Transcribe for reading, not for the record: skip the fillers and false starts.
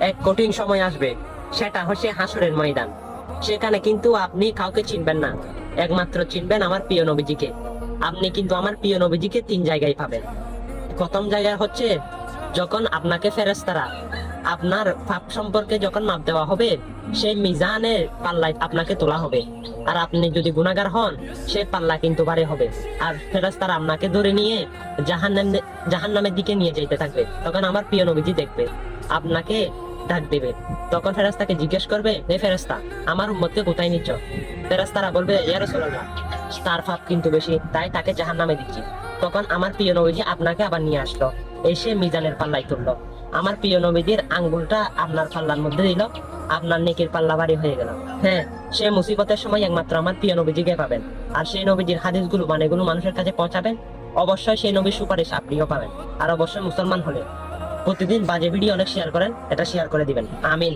এক কঠিন সময় আসবে, সেটা হচ্ছে হাসরের ময়দান। সেখানে কিন্তু আপনি কাউকে চিনবেন না, একমাত্র চিনবেন আমার প্রিয় নবীজিকে। আপনি কিন্তু আমার প্রিয় নবীজিকে 3 জায়গায় পাবেন। প্রথম জায়গা হচ্ছে যখন আপনাকে ফেরেশতারা আপনার পাপ সম্পর্কে যখন মাপ দেওয়া হবে, সেই মিজানের পাল্লায় আপনাকে তোলা হবে। আর আপনি যদি গুনাহগার হন, সেই পাল্লা কিন্তু ভারী হবে। আর ফেরেশতারা আপনাকে ধরে নিয়ে জাহান্নামের দিকে নিয়ে যেতে থাকবে। তখন আমার প্রিয় নবীজি দেখবে, আপনাকে ডাক দেবে। তখন ফেরেশতাকে জিজ্ঞেস করবে, হে ফেরেশতা, আমার উম্মতকে কোথায় নিচ্ছ? ফেরেশতারা বলবে, ইয়া রাসূলুল্লাহ, তার পাপ কিন্তু বেশি, তাই তাকে জাহান্নামে দিচ্ছি। তখন আমার প্রিয় নবীজি আপনাকে আবার নিয়ে আসলো, এসে মিজানের পাল্লায় তুললো। আমার প্রিয় নবীজির আঙ্গুলটা আপনার পাল্লার মধ্যে দিল, আপনার নেকির পাল্লা ভারী হয়ে গেল। হ্যাঁ, সে মুসিবতের সময় একমাত্র আমার প্রিয় নবীজিকে পাবেন। আর সেই নবীজির হাদিসগুলো মানেগুলো মানুষের কাছে পৌঁছাবেন। অবশ্যই সেই নবীর সুপারিশ আপনিও পাবেন। আর অবশ্যই মুসলমান হলে প্রতিদিন বাজে ভিডিও অনেক শেয়ার করেন, এটা শেয়ার করে দিবেন। আমিন।